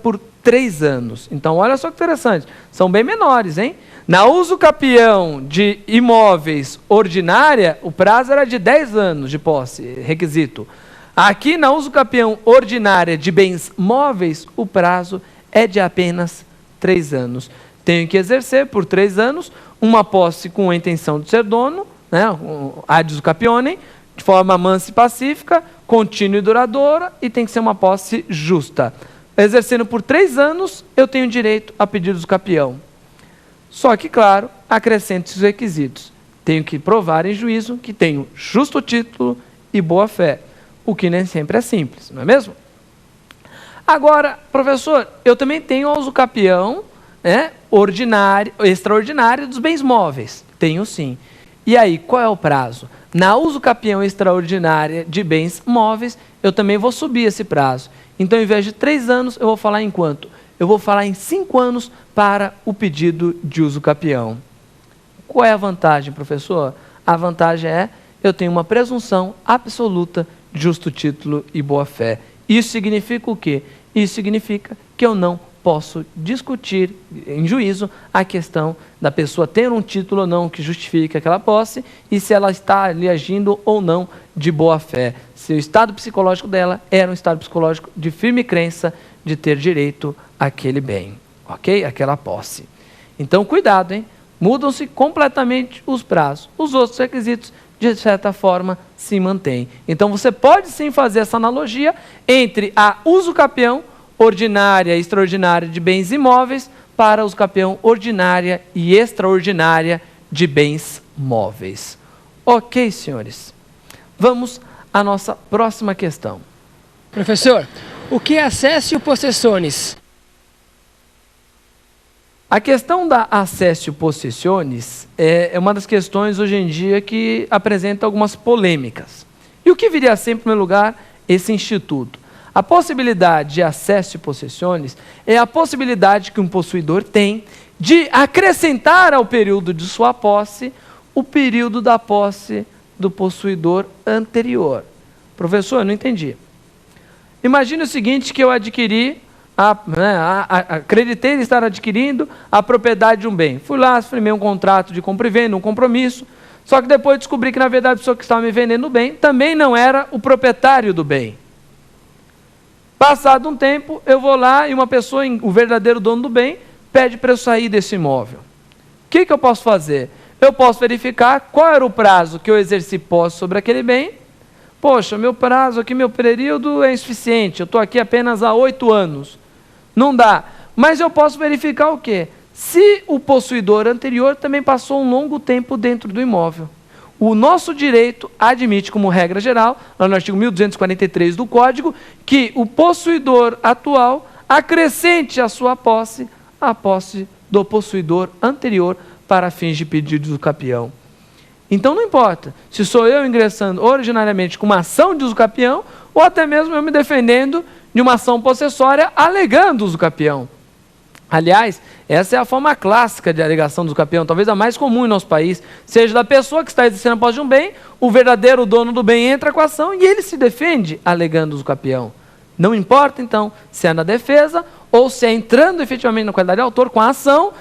por 3 anos. Então, olha só que interessante, são bem menores, hein? Na uso capião de imóveis ordinária, o prazo era de 10 anos de posse, requisito. Aqui, na uso capião ordinária de bens móveis, o prazo é de apenas 3 anos. Tenho que exercer por 3 anos uma posse com a intenção de ser dono, né, ad uso capionem, de forma mansa e pacífica, contínua e duradoura, e tem que ser uma posse justa. Exercendo por 3 anos, eu tenho direito a pedido do capião. Só que, claro, acrescento os requisitos. Tenho que provar em juízo que tenho justo título e boa-fé, o que nem sempre é simples, não é mesmo? Agora, professor, eu também tenho a uso capião, né, ordinário, extraordinário dos bens móveis. Tenho sim. E aí, qual é o prazo? Na uso capião extraordinária de bens móveis, eu também vou subir esse prazo. Então, ao invés de 3 anos, eu vou falar em quanto? Eu vou falar em 5 anos para o pedido de uso capião. Qual é a vantagem, professor? A vantagem é, eu tenho uma presunção absoluta de justo título e boa-fé. Isso significa o quê? Isso significa que eu não posso discutir em juízo a questão da pessoa ter um título ou não que justifique aquela posse e se ela está ali agindo ou não de boa-fé. Se o estado psicológico dela era um estado psicológico de firme crença de ter direito àquele bem, ok? Aquela posse. Então, cuidado, hein? Mudam-se completamente os prazos. Os outros requisitos, de certa forma, se mantêm. Então, você pode sim fazer essa analogia entre a uso capião ordinária e extraordinária de bens imóveis para uso capião ordinária e extraordinária de bens móveis. Ok, senhores? Vamos à nossa próxima questão. Professor, o que é accessio possessionis? A questão da accessio possessionis é uma das questões hoje em dia que apresenta algumas polêmicas. E o que viria a ser, em primeiro lugar, esse instituto? A possibilidade de accessio possessionis é a possibilidade que um possuidor tem de acrescentar ao período de sua posse o período da posse do possuidor anterior. Professor, eu não entendi. Imagine o seguinte, que eu adquiri, acreditei estar adquirindo a propriedade de um bem. Fui lá, firmei um contrato de compra e venda, um compromisso, só que depois descobri que, na verdade, a pessoa que estava me vendendo o bem também não era o proprietário do bem. Passado um tempo, eu vou lá e uma pessoa, o verdadeiro dono do bem, pede para eu sair desse imóvel. O que eu posso fazer? Eu posso verificar qual era o prazo que eu exerci posse sobre aquele bem. Poxa, meu prazo aqui, meu período é insuficiente, eu estou aqui apenas há 8 anos. Não dá. Mas eu posso verificar o quê? Se o possuidor anterior também passou um longo tempo dentro do imóvel. O nosso direito admite, como regra geral, lá no artigo 1243 do Código, que o possuidor atual acrescente à sua posse a posse do possuidor anterior para fins de pedido do capião. Então não importa se sou eu ingressando originariamente com uma ação de uso capião ou até mesmo eu me defendendo de uma ação possessória alegando uso capião. Aliás, essa é a forma clássica de alegação do uso capião, talvez a mais comum em nosso país, seja da pessoa que está exercendo a posse de um bem, o verdadeiro dono do bem entra com a ação e ele se defende alegando uso capião. Não importa, então, se é na defesa ou se é entrando efetivamente na qualidade de autor com a ação,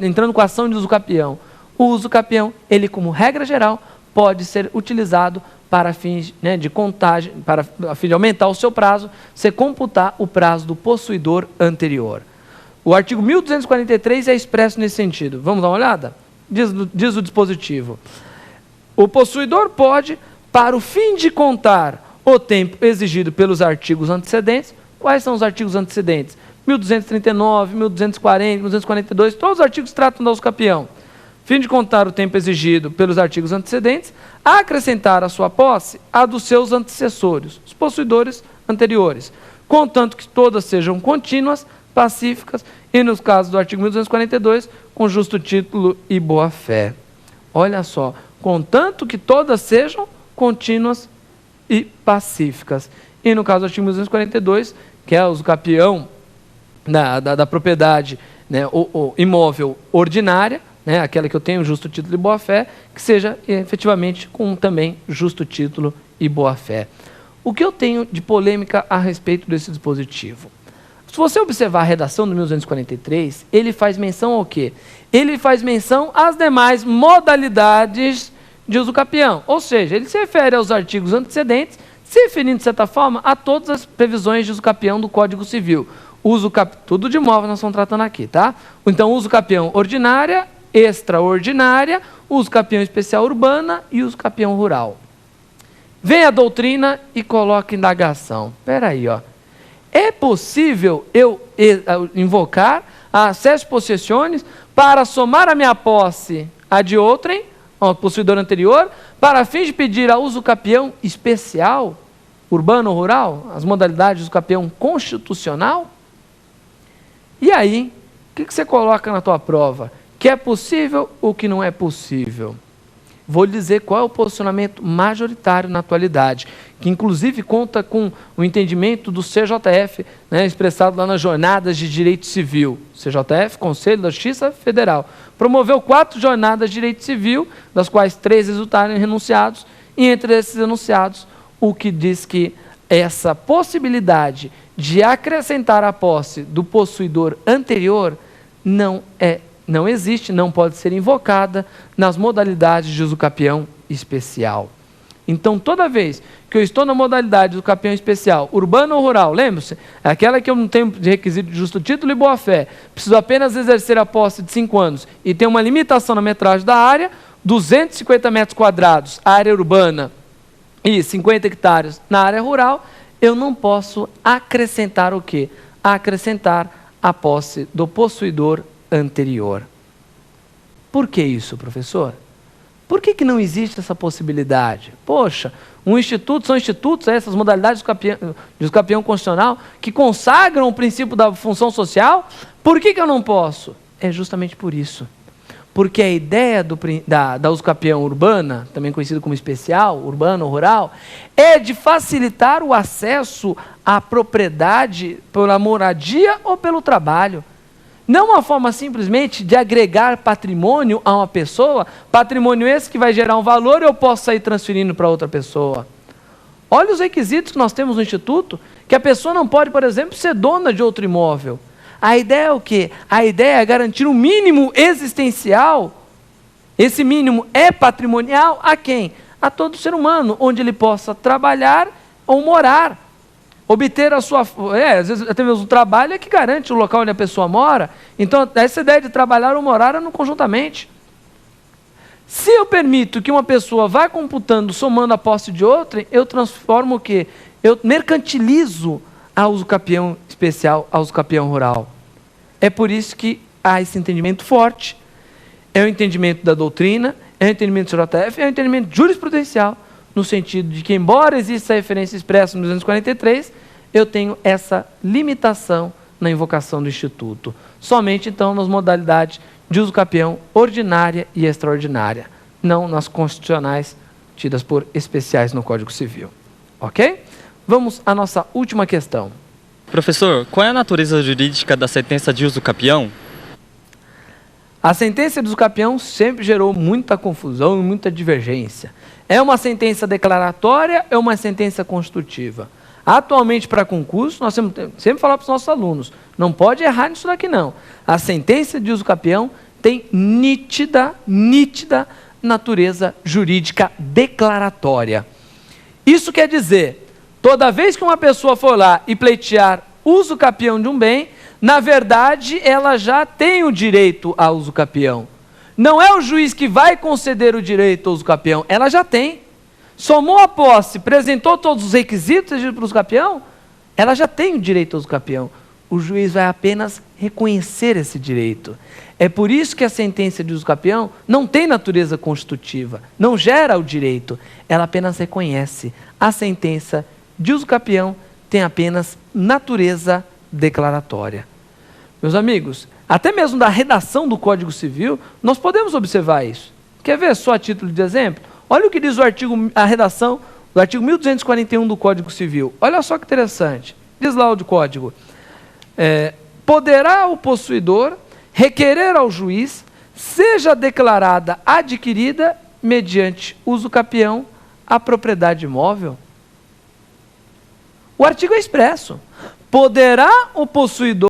entrando com a ação de uso capião. O uso capião, ele, como regra geral, pode ser utilizado para fins de contagem, para a fim de aumentar o seu prazo, você computar o prazo do possuidor anterior. O artigo 1243 é expresso nesse sentido. Vamos dar uma olhada? Diz o dispositivo. O possuidor pode, para o fim de contar o tempo exigido pelos artigos antecedentes, quais são os artigos antecedentes? 1239, 1240, 1242, todos os artigos tratam do uso capião. Fim de contar o tempo exigido pelos artigos antecedentes, acrescentar à sua posse a dos seus antecessores, os possuidores anteriores, contanto que todas sejam contínuas, pacíficas e, nos casos do artigo 1242, com justo título e boa-fé. Olha só, contanto que todas sejam contínuas e pacíficas. E no caso do artigo 1242, que é o uso capião da propriedade, o imóvel ordinária, aquela que eu tenho justo título e boa-fé, que seja efetivamente com também justo título e boa-fé. O que eu tenho de polêmica a respeito desse dispositivo? Se você observar a redação do 1243, ele faz menção ao quê? Ele faz menção às demais modalidades de uso capião. Ou seja, ele se refere aos artigos antecedentes, se referindo, de certa forma, a todas as previsões de uso capião do Código Civil. Tudo de imóvel nós estamos tratando aqui, tá? Então, uso capião ordinária, extraordinária, uso capião especial urbana e uso capião rural. Vem a doutrina e coloca indagação. Espera aí, ó. É possível eu invocar a acesso possessiones para somar a minha posse à de outrem, ao possuidor anterior, para fins de pedir a uso capião especial, urbano ou rural, as modalidades do uso capião constitucional? E aí, o que você coloca na tua prova? Que é possível ou que não é possível? Vou lhe dizer qual é o posicionamento majoritário na atualidade, que inclusive conta com o entendimento do CJF, né, expressado lá nas jornadas de direito civil. CJF, Conselho da Justiça Federal, promoveu 4 jornadas de direito civil, das quais 3 resultaram em renunciados, e entre esses enunciados, o que diz que essa possibilidade de acrescentar a posse do possuidor anterior não existe, não pode ser invocada nas modalidades de uso capião especial. Então, toda vez que eu estou na modalidade do capião especial, urbano ou rural, lembre-se, é aquela que eu não tenho de requisito de justo título e boa-fé, preciso apenas exercer a posse de 5 anos e tem uma limitação na metragem da área, 250 metros quadrados, área urbana, e 50 hectares na área rural, eu não posso acrescentar o quê? Acrescentar a posse do possuidor anterior. Por que isso, professor? Por que não existe essa possibilidade? Poxa, são institutos, essas modalidades de uso capião constitucional, que consagram o princípio da função social, por que eu não posso? É justamente por isso. Porque a ideia da uso capião urbana, também conhecido como especial, urbano ou rural, é de facilitar o acesso à propriedade pela moradia ou pelo trabalho. Não uma forma simplesmente de agregar patrimônio a uma pessoa, patrimônio esse que vai gerar um valor e eu posso sair transferindo para outra pessoa. Olha os requisitos que nós temos no Instituto, que a pessoa não pode, por exemplo, ser dona de outro imóvel. A ideia é o quê? A ideia é garantir um mínimo existencial. Esse mínimo é patrimonial a quem? A todo ser humano, onde ele possa trabalhar ou morar. Obter a sua... às vezes até mesmo o trabalho é que garante o local onde a pessoa mora. Então, essa ideia de trabalhar ou morar é conjuntamente. Se eu permito que uma pessoa vá computando, somando a posse de outra, eu transformo o quê? Eu mercantilizo a uso capião especial, a uso capião rural. É por isso que há esse entendimento forte. É o entendimento da doutrina, é o entendimento do CJF, é o entendimento jurisprudencial, no sentido de que, embora exista a referência expressa no 243, eu tenho essa limitação na invocação do Instituto. Somente, então, nas modalidades de uso capião ordinária e extraordinária, não nas constitucionais tidas por especiais no Código Civil. Ok? Vamos à nossa última questão. Professor, qual é a natureza jurídica da sentença de uso capião? A sentença de uso capião sempre gerou muita confusão e muita divergência. É uma sentença declaratória ou é uma sentença constitutiva? Atualmente, para concurso, nós sempre falamos para os nossos alunos, não pode errar nisso daqui não. A sentença de uso capião tem nítida natureza jurídica declaratória. Isso quer dizer, toda vez que uma pessoa for lá e pleitear uso capião de um bem, na verdade, ela já tem o direito a uso capião. Não é o juiz que vai conceder o direito ao uso capião, ela já tem. Somou a posse, apresentou todos os requisitos exigidos para o uso capião, ela já tem o direito ao uso capião. O juiz vai apenas reconhecer esse direito. É por isso que a sentença de uso capião não tem natureza constitutiva, não gera o direito, ela apenas reconhece. A sentença de uso capião tem apenas natureza declaratória. Meus amigos, até mesmo da redação do Código Civil, nós podemos observar isso. Quer ver só a título de exemplo? Olha o que diz a redação do artigo 1241 do Código Civil. Olha só que interessante. Diz lá o Código. Poderá o possuidor requerer ao juiz, seja declarada adquirida mediante uso capião, a propriedade imóvel. O artigo é expresso. poderá o possuidor